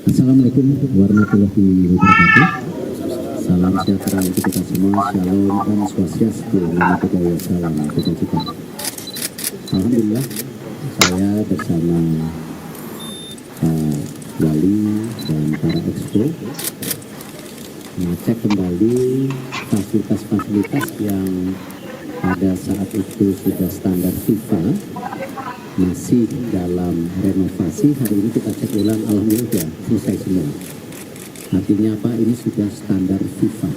Assalamualaikum warahmatullahi wabarakatuh. Salam sejahtera untuk kita semua. Shalom, Om Swastiastu, Namo Buddhaya, salam kebajikan. Alhamdulillah, saya bersama Pak Wali dan para expo mengecek kembali fasilitas-fasilitas yang pada saat itu sudah standar FIFA masih dalam renovasi. Hari ini kita cek ulang, alhamdulillah ya selesai semua. Artinya apa? Ini sudah standar FIFA.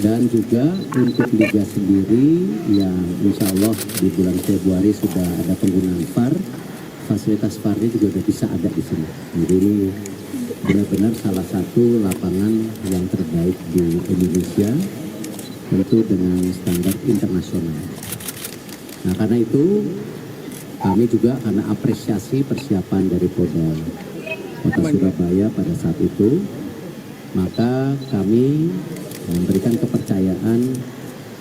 Dan juga untuk liga sendiri yang insya Allah di bulan Februari sudah ada penggunaan VAR, fasilitas VAR-nya juga sudah bisa ada di sini. Jadi ini benar-benar salah satu lapangan yang terbaik di Indonesia, tentu dengan standar internasional. Nah, karena itu kami juga karena apresiasi persiapan dari Polda Kota Surabaya pada saat itu, maka kami memberikan kepercayaan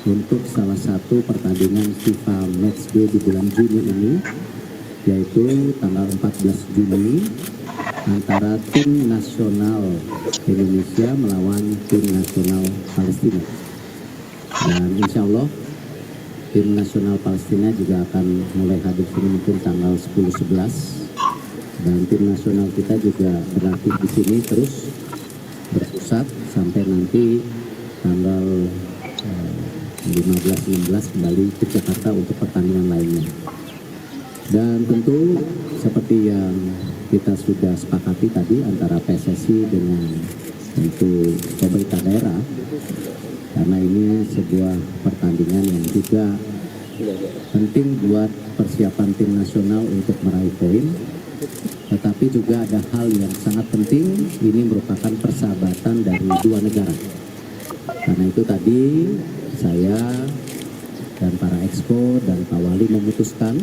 untuk salah satu pertandingan FIFA Matchday di bulan Juni ini, yaitu tanggal 14 Juni antara tim nasional Indonesia melawan tim nasional Palestina. Dan insya Allah tim nasional Palestina juga akan mulai hadir sini mungkin tanggal 10-11, dan tim nasional kita juga berlatih di sini terus berpusat sampai nanti tanggal 15-16 kembali ke Jakarta untuk pertandingan lainnya. Dan tentu seperti yang kita sudah sepakati tadi antara PSSI dengan tentu pemerintah daerah, karena ini sebuah pertandingan yang juga penting buat persiapan tim nasional untuk meraih poin, tetapi juga ada hal yang sangat penting, ini merupakan persahabatan dari dua negara. Karena itu tadi saya dan para expo dan Pak Wali memutuskan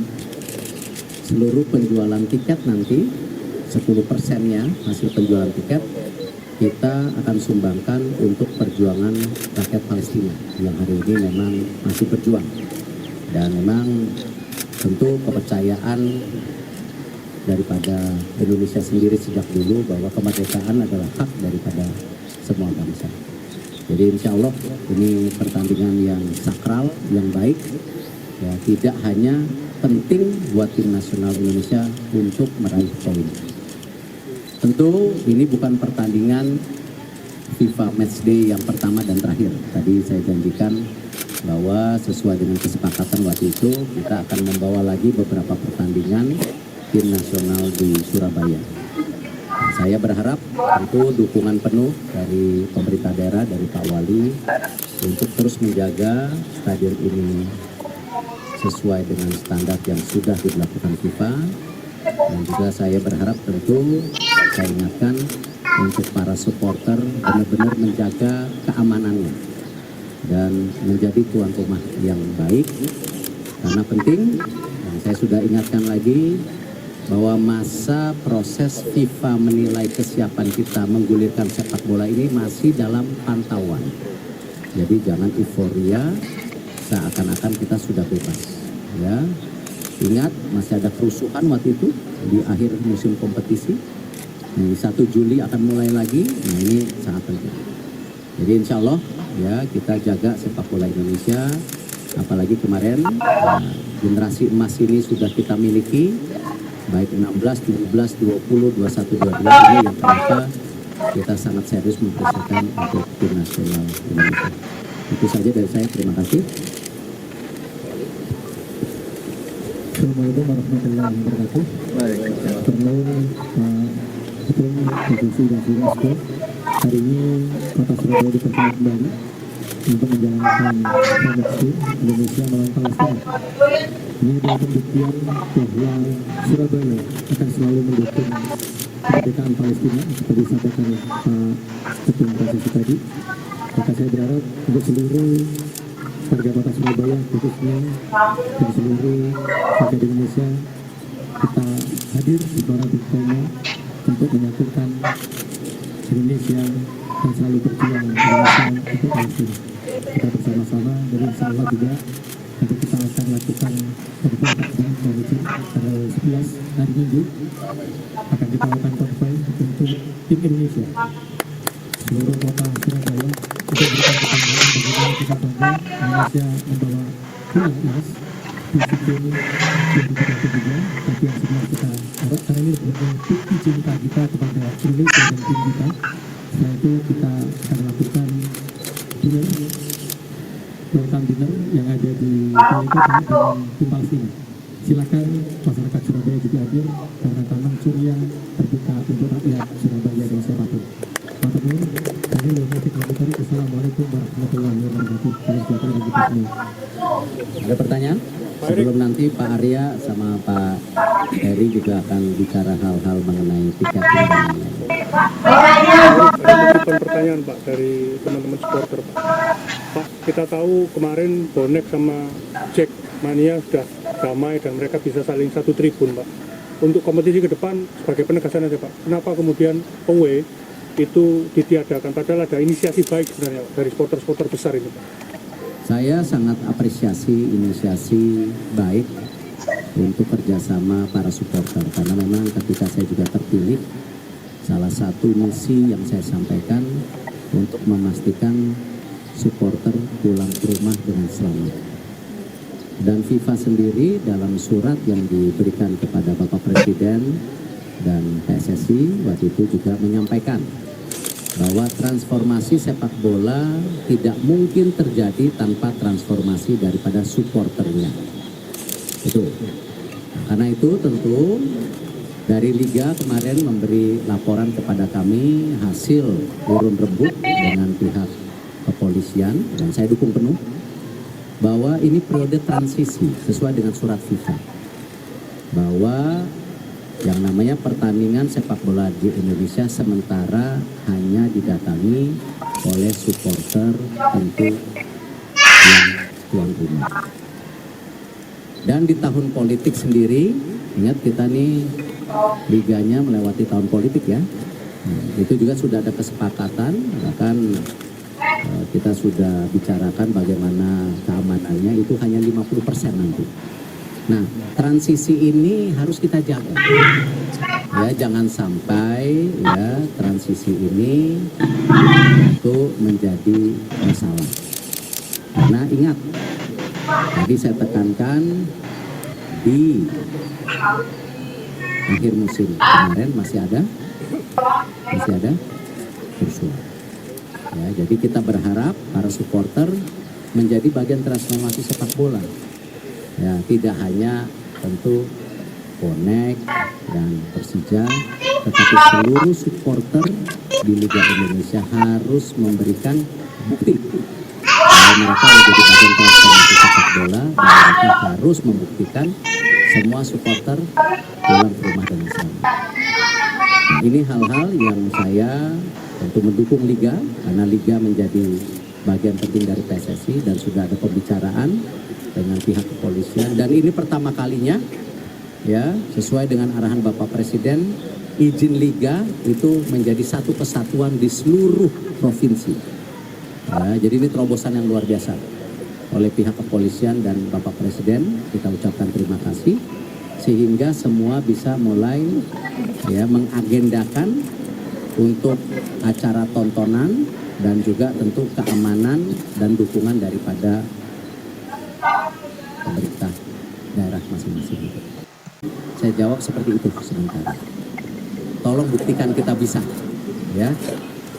seluruh penjualan tiket nanti 10%-nya hasil penjualan tiket kita akan sumbangkan untuk perjuangan rakyat Palestina yang hari ini memang masih berjuang. Dan memang tentu kepercayaan daripada Indonesia sendiri sejak dulu bahwa kemerdekaan adalah hak daripada semua bangsa. Jadi insya Allah ini pertandingan yang sakral, yang baik, ya, tidak hanya penting buat tim nasional Indonesia untuk meraih poin. Tentu ini bukan pertandingan FIFA Matchday yang pertama dan terakhir. Tadi saya janjikan bahwa sesuai dengan kesepakatan waktu itu kita akan membawa lagi beberapa pertandingan tim nasional di Surabaya. Saya berharap tentu dukungan penuh dari pemerintah daerah, dari Pak Wali untuk terus menjaga stadion ini sesuai dengan standar yang sudah dilakukan FIFA. Dan juga saya berharap tentu saya ingatkan untuk para supporter benar-benar menjaga keamanannya dan menjadi tuan rumah yang baik, karena penting. Dan saya sudah ingatkan lagi bahwa masa proses FIFA menilai kesiapan kita menggulirkan sepak bola ini masih dalam pantauan. Jadi jangan euforia seakan-akan kita sudah bebas, ya. Ingat masih ada kerusuhan waktu itu di akhir musim kompetisi. Nah, 1 Juli akan mulai lagi. Nah, ini sangat penting. Jadi insya Allah ya kita jaga sepak bola Indonesia. Apalagi kemarin generasi emas ini sudah kita miliki, baik 16, 17, 20, 21, 22 ini yang ternyata kita sangat serius mempersiapkan untuk tim nasional Indonesia. Itu saja dari saya. Terima kasih. Assalamualaikum warahmatullahi wabarakatuh. Perlu Ketum Divisi dan Expo, hari ini Kota Surabaya dipercaya kembali untuk menjalankan Matchday Indonesia melawan Palestina. Ini adalah pembuktian bahwa Surabaya akan selalu mendukung kemerdekaan Palestina seperti disampaikan Pak Ketum PSSI tadi. Maka saya berharap untuk seluruh warga Kota Surabaya khususnya dan seluruh warga di Indonesia kita hadir di Gelora Bung Tomo untuk menyatukan Indonesia yang selalu berjuang Indonesia untuk Palestina. Kita bersama-sama dan insya Allah juga nanti kita akan lakukan konvoy menuju tanggal 11 hari Minggu akan kita lakukan konvoy untuk tim Indonesia seluruh kota Surabaya untuk berikan kebanggaan bagaimana kita bangga Indonesia membawa pulang emas di SEA Games 2023, tapi yang sebenarnya kita harap karena ini merupakan bukti cinta kita kepada Indonesia dan tim kita. Setelah itu kita akan lakukan dinner, welcome dinner yang ada di Balai Kota dengan timbal sini. Silakan masyarakat Surabaya juga hadir karena Taman Surya terbuka untuk rakyat Surabaya dan siapapun. Mantap ini, kami Leonatik Lakukan. Assalamualaikum warahmatullahi wabarakatuh. Salam sejahtera bagi kita semua. Ada pertanyaan? Sebelum nanti Pak Arya sama Pak Heri juga akan bicara hal-hal mengenai tiketing dan lain-lain. Ada pertanyaan Pak dari teman-teman supporter Pak. Pak, kita tahu kemarin Bonek sama Jack Mania sudah damai dan mereka bisa saling satu tribun Pak. Untuk kompetisi ke depan sebagai penegasan aja Pak, kenapa kemudian away itu ditiadakan padahal ada inisiasi baik sebenarnya Pak, dari supporter-supporter besar ini Pak? Saya sangat apresiasi inisiasi baik untuk kerjasama para supporter karena memang ketika saya juga terpilih, salah satu misi yang saya sampaikan untuk memastikan supporter pulang ke rumah dengan selamat. Dan FIFA sendiri dalam surat yang diberikan kepada Bapak Presiden dan PSSI waktu itu juga menyampaikan bahwa transformasi sepak bola tidak mungkin terjadi tanpa transformasi daripada supporternya. Itu. Karena itu tentu dari Liga kemarin memberi laporan kepada kami hasil urun rembuk dengan pihak kepolisian dan saya dukung penuh bahwa ini periode transisi sesuai dengan surat FIFA. Bahwa yang namanya pertandingan sepak bola di Indonesia sementara hanya didatangi oleh supporter tentu yang tuan rumah. Dan di tahun politik sendiri, ingat kita nih liganya melewati tahun politik ya. Itu juga sudah ada kesepakatan, bahkan kita sudah bicarakan bagaimana keamanannya itu hanya 50% nanti. Nah, transisi ini harus kita jaga. Ya, jangan sampai ya transisi ini itu menjadi masalah. Karena ingat, tadi saya tekankan di akhir musim kemarin masih ada kerusuhan. Ya, jadi kita berharap para supporter menjadi bagian transformasi sepak bola. Ya, tidak hanya tentu Bonek dan Persija, tetapi seluruh supporter di Liga Indonesia harus memberikan bukti bahwa mereka menjadi bagian transformasi sepak bola dan mereka harus membuktikan semua supporter pulang ke rumah dengan selamat. Nah, ini hal-hal yang saya tentu mendukung Liga karena Liga menjadi bagian penting dari PSSI dan sudah ada pembicaraan dengan pihak kepolisian dan ini pertama kalinya ya sesuai dengan arahan Bapak Presiden izin Liga itu menjadi satu kesatuan di seluruh provinsi. Ya, jadi ini terobosan yang luar biasa oleh pihak kepolisian dan Bapak Presiden, kita ucapkan terima kasih sehingga semua bisa mulai ya mengagendakan untuk acara tontonan dan juga tentu keamanan dan dukungan daripada pemerintah daerah masing-masing. Saya jawab seperti itu sementara. Tolong buktikan kita bisa, ya.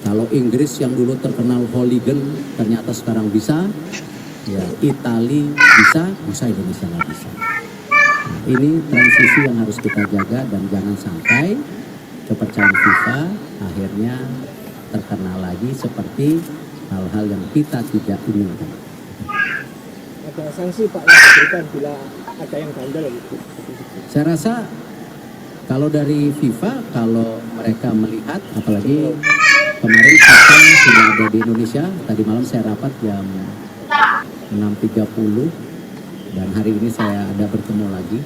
Kalau Inggris yang dulu terkenal hooligan ternyata sekarang bisa, ya Itali bisa Indonesia nggak bisa. Nah, ini transisi yang harus kita jaga dan jangan sampai kepercayaan FIFA akhirnya terkena lagi seperti hal-hal yang kita tidak inginkan. Ada sanksi Pak yang diberikan bila ada yang bandel gitu? Saya rasa kalau dari FIFA, kalau mereka melihat, apalagi kemarin FIFA sudah ada di Indonesia, tadi malam saya rapat jam 6.30 dan hari ini saya ada bertemu lagi.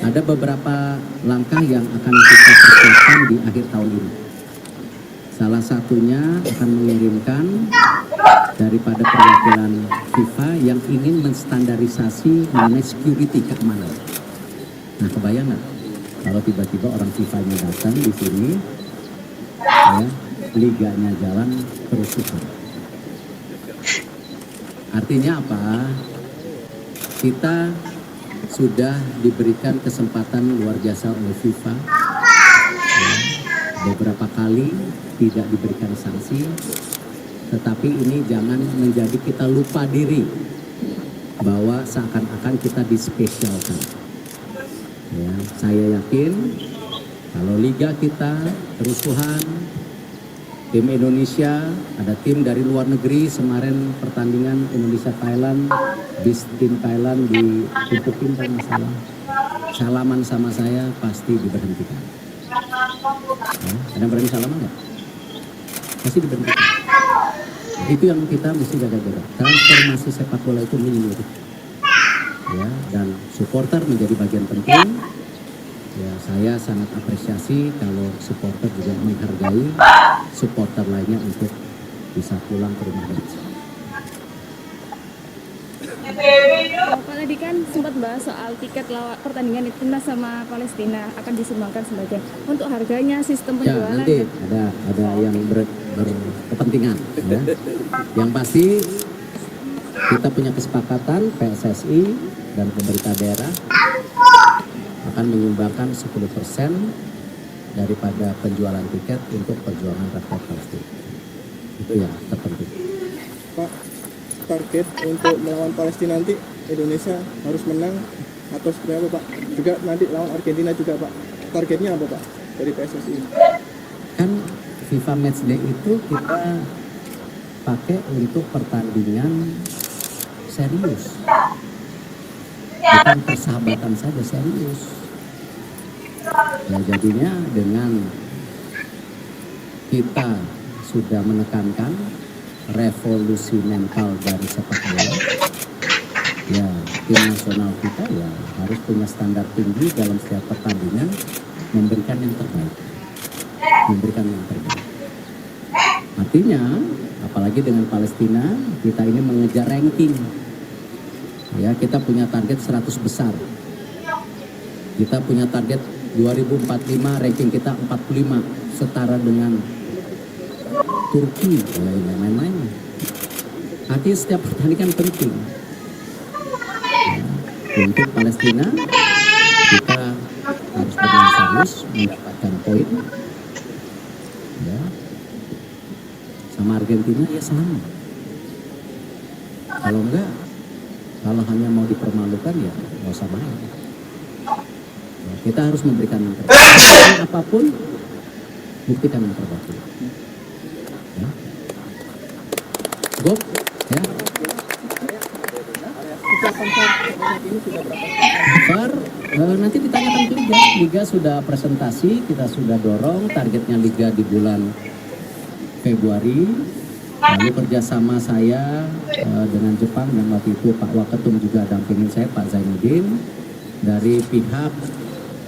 Ada beberapa langkah yang akan kita persiapkan di akhir tahun ini. Salah satunya akan mengirimkan daripada perwakilan FIFA yang ingin menstandarisasi mengenai security keamanan. Nah, kebayang nggak kalau tiba-tiba orang FIFA-nya datang di sini ya, liganya jalan, kerusuhan. Artinya apa? Kita sudah diberikan kesempatan luar biasa oleh FIFA, ya, beberapa kali tidak diberikan sanksi, tetapi ini jangan menjadi kita lupa diri bahwa seakan-akan kita dispesialkan. Ya, saya yakin kalau liga kita kerusuhan, tim Indonesia, ada tim dari luar negeri, kemarin pertandingan Indonesia-Thailand, bis tim Thailand ditumpukin kalau nggak salah, salaman sama saya pasti diberhentikan. Ya, ada yang berani salaman nggak? Pasti diberhentikan. Itu yang kita mesti jaga-jaga. Transformasi sepak bola itu menyeluruh. Ya, dan supporter menjadi bagian penting. Ya, saya sangat apresiasi kalau supporter juga menghargai supporter lainnya untuk bisa pulang ke rumah dengan selamat. Pak tadi kan sempat bahas soal tiket pertandingan timnas sama Palestina akan disumbangkan sebagian. Untuk harganya, sistem Ya, penjualan. nanti ada yang berkepentingan. Ya. Yang pasti kita punya kesepakatan PSSI dan pemerintah daerah akan menyumbangkan 10% daripada penjualan tiket untuk perjuangan rakyat Palestina. Itu yang terpenting. Pak, target untuk melawan Palestina nanti Indonesia harus menang atau seperti apa Pak? Juga nanti lawan Argentina juga Pak. Targetnya apa Pak dari PSSI? Kan FIFA Matchday itu kita pakai untuk pertandingan serius, bukan persahabatan saja, serius. Ya, jadinya dengan kita sudah menekankan revolusi mental dari sepak bola, ya tim nasional kita ya harus punya standar tinggi dalam setiap pertandingan, memberikan yang terbaik. Artinya apalagi dengan Palestina, kita ini mengejar ranking. Ya, kita punya target 100 besar. Kita punya target 2045, ranking kita 45, setara dengan Turki, ya, main-main. Artinya setiap pertandingan penting. Ya, untuk Palestina kita harus bermain serius, mendapatkan poin. Ya. Sama Argentina ya sama. Kalau enggak, kalau hanya mau dipermalukan ya nggak usah main. Ya, kita harus memberikan yang terbaik. Apapun, buktikan yang terbaik. Ya. Go, ya. Nanti ditanyakan ke Liga. Liga sudah presentasi, kita sudah dorong targetnya Liga di bulan Februari. Lalu kerjasama saya dengan Jepang, dan waktu itu Pak Waketum juga dampingin saya, Pak Zainuddin, dari pihak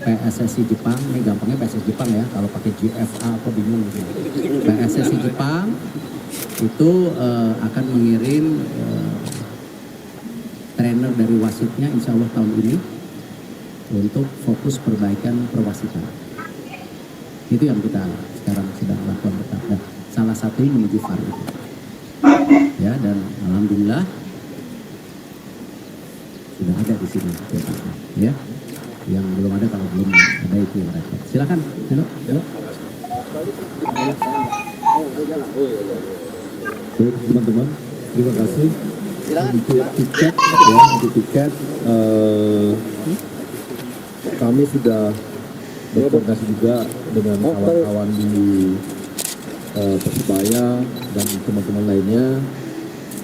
PSSI Jepang. Ini gampangnya PSSI Jepang ya, kalau pakai GFA apa bingung gitu. PSSI Jepang itu akan mengirim trainer dari wasitnya insya Allah tahun ini untuk fokus perbaikan perwasitan. Itu yang kita sekarang sedang lakukan bersama. Salah satunya menuju VAR itu. Ya, dan alhamdulillah sudah ada di sini ya. Yang belum ada, kalau belum ada itu yang repot. Silakan, halo. Baik teman-teman, terima kasih. Untuk tiket, kami sudah berkoordinasi juga dengan kawan-kawan di Persebaya dan teman-teman lainnya.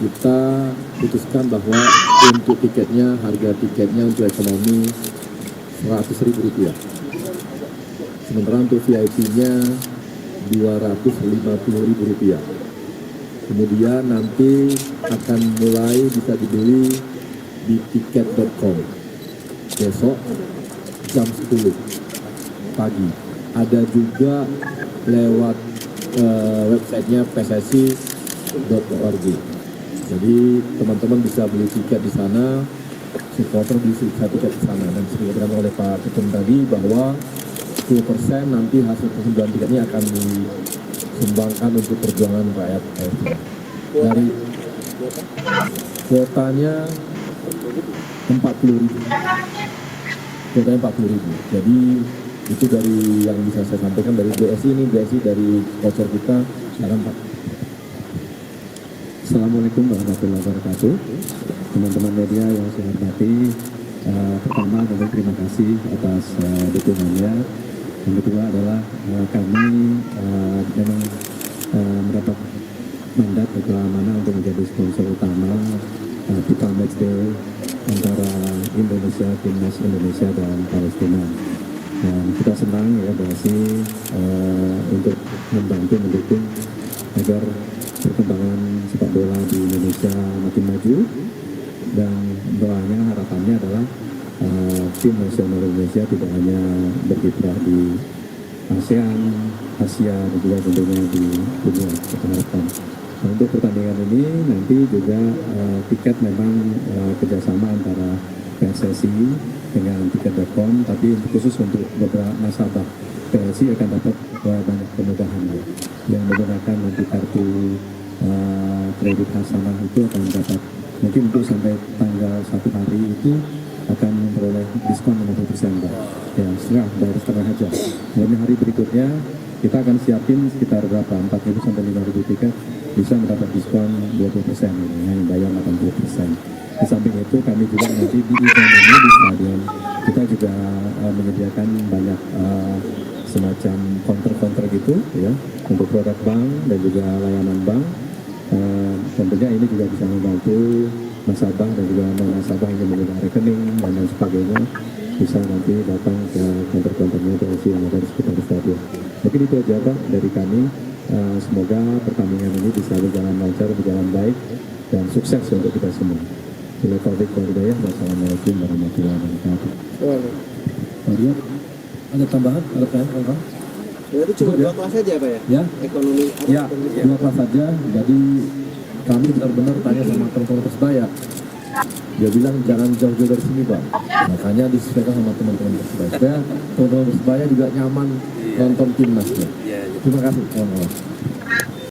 Kita putuskan bahwa untuk tiketnya, harga tiketnya untuk ekonomi Rp100.000. Sementara untuk VIP-nya Rp250.000. Kemudian nanti akan mulai bisa dibeli di tiket.com besok jam 10 pagi. Ada juga lewat websitenya pssi.org. Jadi teman-teman bisa beli tiket di sana, supporter beli tiket di sana. Dan seperti dikatakan oleh Pak Ketum tadi bahwa 10% nanti hasil penjualan tiketnya akan sumbangkan untuk perjuangan rakyat Palestina. Dari kuotanya 40.000. Kuotanya 40.000. Jadi itu dari yang bisa saya sampaikan dari BSI ini, BSI dari sponsor kita. Silakan Pak. Assalamualaikum warahmatullahi wabarakatuh. Teman-teman media yang saya hormati, pertama tentu terima kasih atas dukungannya. Yang kedua adalah kami memang mendapat mandat atau amanah untuk menjadi sponsor utama FIFA Matchday antara Indonesia, Timnas Indonesia dan Palestina. Dan kita senang ya BSI untuk membantu mendukung agar perkembangan sepak bola di Indonesia makin maju, dan doanya harapannya adalah tim nasional Indonesia tidak hanya berkiprah di ASEAN, Asia, dan juga tentunya di dunia. Kita harapkan. Nah, untuk pertandingan ini nanti juga tiket memang kerjasama antara PSSI dengan tiket.com, tapi khusus untuk beberapa nasabah PSSI akan dapat banyak kemudahan yang menggunakan nanti kartu kredit Hasanah itu akan dapat mungkin untuk sampai tanggal 1 hari itu akan memperoleh diskon 50% Pak. Ya, setengah aja. Kemudian hari berikutnya kita akan siapin sekitar berapa 4.000 sampai 5.000 tiket bisa mendapat diskon 20%, yang bayar 80%. Di samping itu kami juga nanti di event ini di stadion kita juga menyediakan banyak semacam counter gitu ya untuk produk bank dan juga layanan bank. Tentunya ini juga bisa membantu nasabah dan juga non-nasabah yang memiliki rekening dan lain sebagainya bisa nanti datang ke counter-counternya BSI yang ada di sekitar stadion. Mungkin itu aja Pak dari kami. Semoga pertandingan ini bisa berjalan lancar, berjalan baik dan sukses untuk kita semua. Wassalamualaikum warahmatullahi wabarakatuh. Ada tambahan? Ada pertanyaan? Berarti cuma dua kelas saja Pak ya? Ya, Ekonomi ya, dua kelas saja. Jadi kami benar-benar tanya sama teman-teman Persebaya. Dia bilang jangan jauh-jauh dari sini Pak. Makanya disesuaikan sama teman-teman Persebaya. Supaya teman-teman Persebaya juga nyaman nonton timnasnya. Terima kasih.